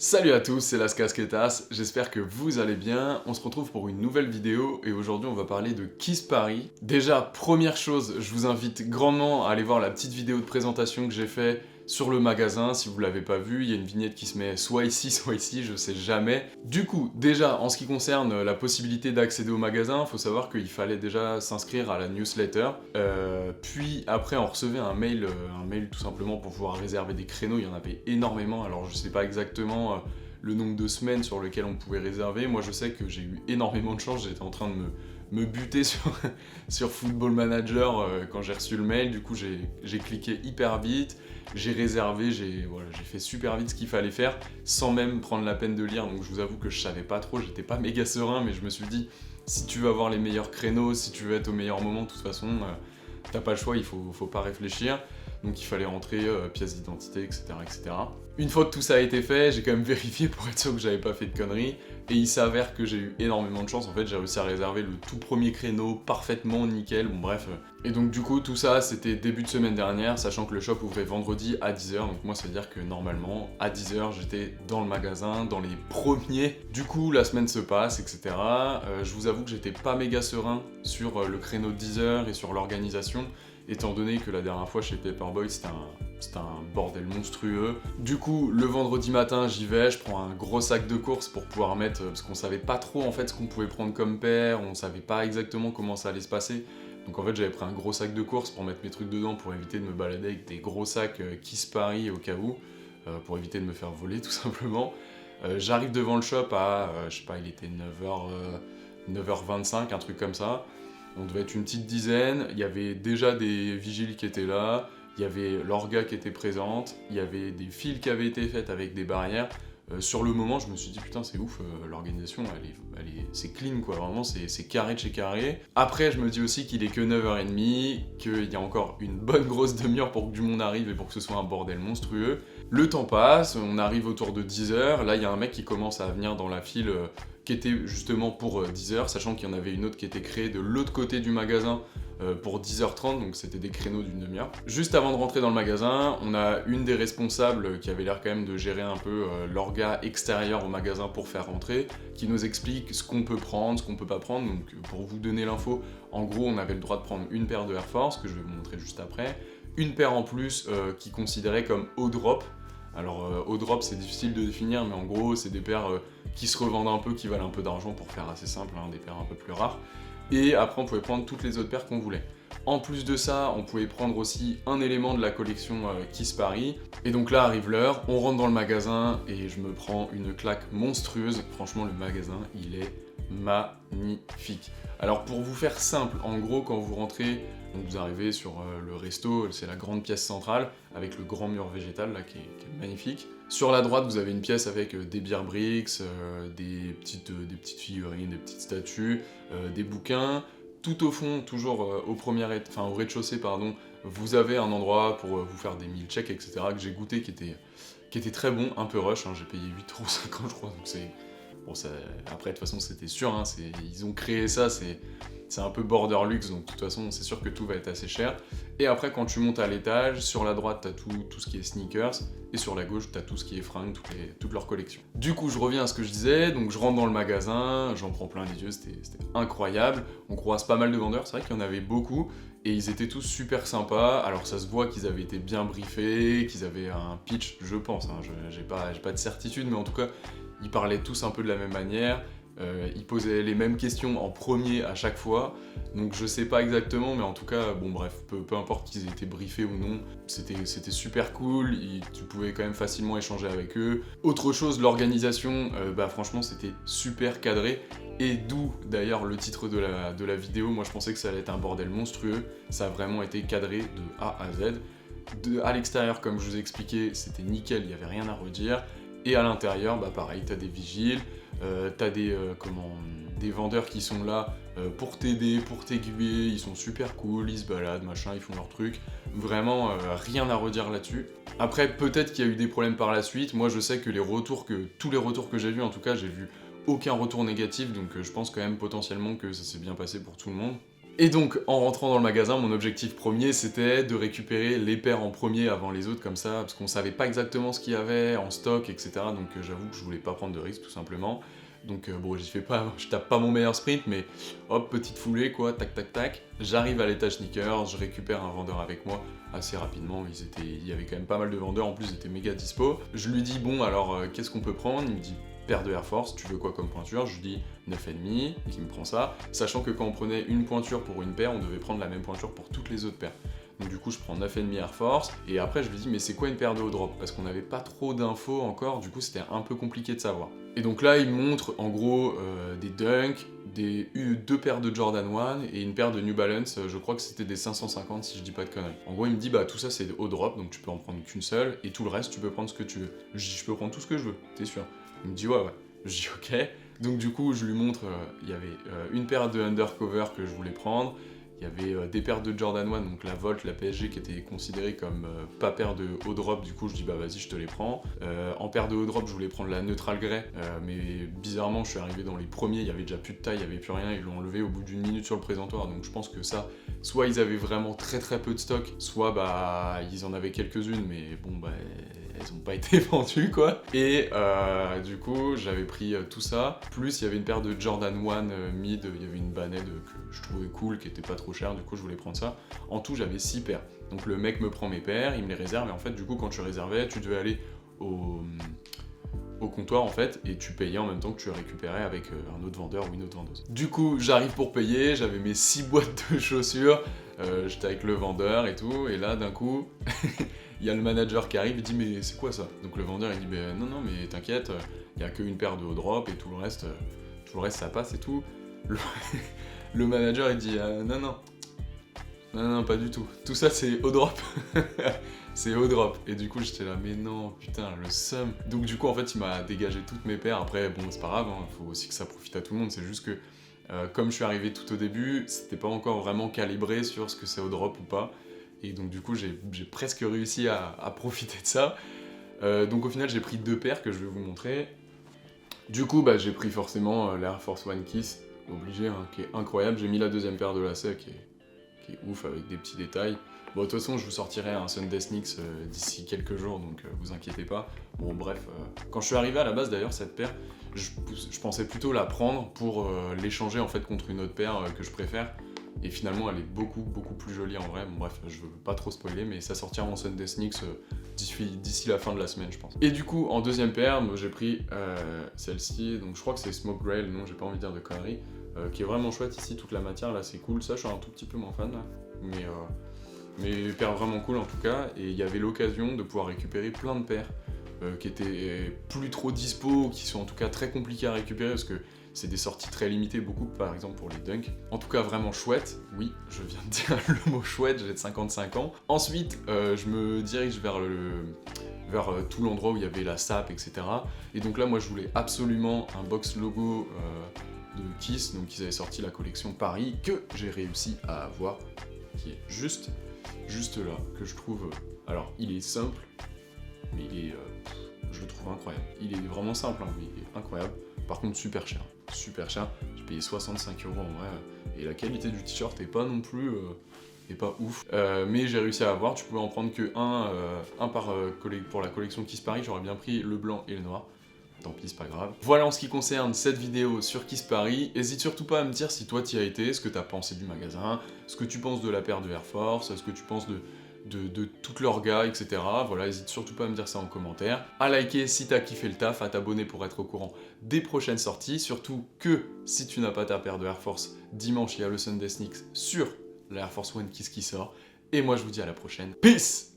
Salut à tous, c'est Las Casquetas, j'espère que vous allez bien. On se retrouve pour une nouvelle vidéo et aujourd'hui on va parler de Kiss Paris. Déjà, première chose, je vous invite grandement à aller voir la petite vidéo de présentation que j'ai fait sur le magasin. Si vous l'avez pas vu, il y a une vignette qui se met soit ici, je sais jamais. Du coup, déjà, en ce qui concerne la possibilité d'accéder au magasin, faut savoir qu'il fallait déjà s'inscrire à la newsletter. Puis après, on recevait un mail tout simplement pour pouvoir réserver des créneaux. Il y en avait énormément, alors je sais pas exactement le nombre de semaines sur lesquelles on pouvait réserver. Moi, je sais que j'ai eu énormément de chance. J'étais en train de me buter sur Football Manager quand j'ai reçu le mail. Du coup, j'ai cliqué hyper vite. J'ai réservé, j'ai fait super vite ce qu'il fallait faire sans même prendre la peine de lire. Donc je vous avoue que je savais pas trop, j'étais pas méga serein, mais je me suis dit, si tu veux avoir les meilleurs créneaux, si tu veux être au meilleur moment, de toute façon, t'as pas le choix, il faut pas réfléchir. Donc il fallait rentrer pièce d'identité, etc., etc. Une fois que tout ça a été fait, j'ai quand même vérifié pour être sûr que j'avais pas fait de conneries. Et il s'avère que j'ai eu énormément de chance. En fait, j'ai réussi à réserver le tout premier créneau parfaitement nickel. Bon, bref. Et donc, du coup, tout ça, c'était début de semaine dernière, sachant que le shop ouvrait vendredi à 10h. Donc, moi, ça veut dire que normalement, à 10h, j'étais dans le magasin, dans les premiers. Du coup, la semaine se passe, etc. Je vous avoue que j'étais pas méga serein sur le créneau de 10h et sur l'organisation, étant donné que la dernière fois chez Paperboy, c'était un bordel monstrueux. Du coup, le vendredi matin, j'y vais, je prends un gros sac de courses pour pouvoir mettre, parce qu'on savait pas trop en fait ce qu'on pouvait prendre comme paire, on savait pas exactement comment ça allait se passer. Donc en fait, j'avais pris un gros sac de courses pour mettre mes trucs dedans, pour éviter de me balader avec des gros sacs Kiss Paris au cas où, pour éviter de me faire voler tout simplement. J'arrive devant le shop à, je sais pas, il était 9h25, un truc comme ça. On devait être une petite dizaine, il y avait déjà des vigiles qui étaient là, il y avait l'orga qui était présente, il y avait des files qui avaient été faites avec des barrières. Sur le moment, je me suis dit putain, c'est ouf, l'organisation, c'est clean quoi, vraiment, c'est carré de chez carré. Après, je me dis aussi qu'il est que 9h30, qu'il y a encore une bonne grosse demi-heure pour que du monde arrive et pour que ce soit un bordel monstrueux. Le temps passe, on arrive autour de 10h, là il y a un mec qui commence à venir dans la file qui était justement pour 10h, sachant qu'il y en avait une autre qui était créée de l'autre côté du magasin pour 10h30, donc c'était des créneaux d'une demi-heure. Juste avant de rentrer dans le magasin, on a une des responsables qui avait l'air quand même de gérer un peu l'orga extérieur au magasin pour faire rentrer, qui nous explique ce qu'on peut prendre, ce qu'on peut pas prendre. Donc pour vous donner l'info, en gros on avait le droit de prendre une paire de Air Force, que je vais vous montrer juste après, une paire en plus qui considérait comme haut drop. Alors haut drop c'est difficile de définir, mais en gros c'est des paires qui se revendent un peu, qui valent un peu d'argent pour faire assez simple, hein, des paires un peu plus rares. Et après on pouvait prendre toutes les autres paires qu'on voulait. En plus de ça, on pouvait prendre aussi un élément de la collection Kiss Paris. Et donc là arrive l'heure, on rentre dans le magasin et je me prends une claque monstrueuse. Franchement le magasin il est magnifique. Alors pour vous faire simple, en gros quand vous rentrez, donc vous arrivez sur le resto, c'est la grande pièce centrale avec le grand mur végétal là qui est magnifique. Sur la droite vous avez une pièce avec des beer bricks, des petites figurines, des petites statues, des bouquins. Tout au fond, toujours au rez-de-chaussée, pardon, vous avez un endroit pour vous faire des milkshakes, etc. que j'ai goûté qui était très bon, un peu rush, hein, j'ai payé 8,50€ je crois, donc c'est... Bon, après, de toute façon, c'était sûr, hein, ils ont créé ça, c'est un peu border luxe, donc de toute façon, c'est sûr que tout va être assez cher. Et après, quand tu montes à l'étage, sur la droite, t'as tout ce qui est sneakers, et sur la gauche, t'as tout ce qui est fringues, toute leur collection. Du coup, je reviens à ce que je disais, donc je rentre dans le magasin, j'en prends plein les yeux, c'était incroyable. On croise pas mal de vendeurs, c'est vrai qu'il y en avait beaucoup, et ils étaient tous super sympas. Alors ça se voit qu'ils avaient été bien briefés, qu'ils avaient un pitch, je pense, hein, j'ai pas de certitude, mais en tout cas, ils parlaient tous un peu de la même manière, ils posaient les mêmes questions en premier à chaque fois, donc je sais pas exactement, mais en tout cas, bon bref, peu importe qu'ils aient été briefés ou non, c'était super cool, tu pouvais quand même facilement échanger avec eux. Autre chose, l'organisation, franchement c'était super cadré, et d'où d'ailleurs le titre de la vidéo. Moi je pensais que ça allait être un bordel monstrueux, ça a vraiment été cadré de A à Z. À l'extérieur, comme je vous ai expliqué, c'était nickel, il n'y avait rien à redire. Et à l'intérieur, pareil, t'as des vigiles, t'as des vendeurs qui sont là pour t'aider, pour t'aiguiller, ils sont super cool, ils se baladent, machin, ils font leur truc. Vraiment, rien à redire là-dessus. Après, peut-être qu'il y a eu des problèmes par la suite. Moi, je sais que tous les retours que j'ai vus, en tout cas, j'ai vu aucun retour négatif, donc je pense quand même potentiellement que ça s'est bien passé pour tout le monde. Et donc, en rentrant dans le magasin, mon objectif premier, c'était de récupérer les paires en premier avant les autres, comme ça, parce qu'on savait pas exactement ce qu'il y avait en stock, etc. Donc j'avoue que je voulais pas prendre de risques, tout simplement. Donc bon, je tape pas mon meilleur sprint, mais hop, petite foulée, quoi, tac tac tac. J'arrive à l'étage sneakers, je récupère un vendeur avec moi assez rapidement, il y avait quand même pas mal de vendeurs, en plus ils étaient méga dispo. Je lui dis, bon, alors qu'est-ce qu'on peut prendre? Il me dit, paire de Air Force, tu veux quoi comme pointure? Je lui dis 9,5, et il me prend ça, sachant que quand on prenait une pointure pour une paire, on devait prendre la même pointure pour toutes les autres paires. Donc du coup je prends 9,5 Air Force, et après je lui dis mais c'est quoi une paire de haut drop? Parce qu'on n'avait pas trop d'infos encore, du coup c'était un peu compliqué de savoir. Et donc là il me montre en gros des Dunk, deux paires de Jordan 1 et une paire de New Balance, je crois que c'était des 550 si je dis pas de conneries. En gros il me dit bah tout ça c'est haut drop, donc tu peux en prendre qu'une seule, et tout le reste tu peux prendre ce que tu veux. Je dis je peux prendre tout ce que je veux, t'es sûr? Il me dit ouais. Je dis ok. Donc du coup je lui montre, il y avait une paire de Undercover que je voulais prendre, il y avait des paires de Jordan 1, donc la Volt, la PSG qui étaient considérées comme pas paire de haut drop, du coup je dis bah vas-y je te les prends. En paire de haut drop je voulais prendre la Neutral Grey, mais bizarrement je suis arrivé dans les premiers, il y avait déjà plus de taille, il y avait plus rien, ils l'ont enlevé au bout d'une minute sur le présentoir, donc je pense que ça, soit ils avaient vraiment très peu de stock, soit bah ils en avaient quelques-unes, mais bon bah elles ont pas été vendues quoi. Et du coup j'avais pris tout ça, plus il y avait une paire de Jordan 1 mid, il y avait une Banned que je trouvais cool, qui était pas trop cher, du coup je voulais prendre ça. En tout j'avais 6 paires. Donc le mec me prend mes paires, il me les réserve, et en fait du coup quand tu réservais, tu devais aller au comptoir en fait, et tu payais en même temps que tu récupérais avec un autre vendeur ou une autre vendeuse. Du coup j'arrive pour payer, j'avais mes 6 boîtes de chaussures, j'étais avec le vendeur et tout, et là d'un coup il y a le manager qui arrive, il dit mais c'est quoi ça? Donc le vendeur il dit ben non mais t'inquiète, il y a qu'une paire de haut drop et tout le reste ça passe et tout. Le manager il dit non pas du tout, tout ça c'est haut drop. C'est haut drop. Et du coup j'étais là mais non putain le seum. Donc du coup en fait il m'a dégagé toutes mes paires. Après bon c'est pas grave, hein, faut aussi que ça profite à tout le monde, c'est juste que comme je suis arrivé tout au début, c'était pas encore vraiment calibré sur ce que c'est haut drop ou pas. Et donc du coup j'ai presque réussi à profiter de ça. Donc au final j'ai pris 2 paires que je vais vous montrer. Du coup bah, j'ai pris forcément l'Air Force One Kiss, obligé, hein, qui est incroyable. J'ai mis la deuxième paire de lacets qui est ouf avec des petits détails. Bon de toute façon je vous sortirai un Sunday Sneaks d'ici quelques jours, donc vous inquiétez pas. Bon bref, quand je suis arrivé à la base d'ailleurs cette paire, je pensais plutôt la prendre pour l'échanger en fait contre une autre paire que je préfère. Et finalement elle est beaucoup plus jolie en vrai. Bon bref, je veux pas trop spoiler, mais ça sortira en Sunday Sneaks d'ici la fin de la semaine je pense. Et du coup en deuxième paire, j'ai pris celle-ci, donc je crois que c'est Smoke Grey, non j'ai pas envie de dire de conneries, qui est vraiment chouette ici, toute la matière là c'est cool, ça je suis un tout petit peu moins fan là, mais paire vraiment cool en tout cas, et il y avait l'occasion de pouvoir récupérer plein de paires qui étaient plus trop dispo, qui sont en tout cas très compliquées à récupérer parce que c'est des sorties très limitées, beaucoup par exemple pour les Dunk. En tout cas vraiment chouette, oui, je viens de dire le mot chouette, j'ai de 55 ans. Ensuite, je me dirige vers tout l'endroit où il y avait la SAP, etc. Et donc là, moi je voulais absolument un box logo de Kiss, donc ils avaient sorti la collection Paris, que j'ai réussi à avoir, qui est juste là, que je trouve... alors, il est simple, mais je le trouve incroyable. Il est vraiment simple, hein, mais il est incroyable. Par contre, super cher. J'ai payé 65 € en vrai, et la qualité du t-shirt est pas non plus... est pas ouf. Mais j'ai réussi à avoir, tu pouvais en prendre que un pour la collection Kiss Paris, j'aurais bien pris le blanc et le noir. Tant pis, c'est pas grave. Voilà en ce qui concerne cette vidéo sur Kiss Paris. Hésite surtout pas à me dire si toi t'y as été, ce que t'as pensé du magasin, ce que tu penses de la paire de Air Force, ce que tu penses de toutes leurs gars, etc. Voilà, hésite surtout pas à me dire ça en commentaire. À liker si t'as kiffé le taf, à t'abonner pour être au courant des prochaines sorties. Surtout que si tu n'as pas ta paire de Air Force, dimanche il y a le Sunday Sneaks sur la Air Force One Kiss qui sort. Et moi je vous dis à la prochaine. Peace!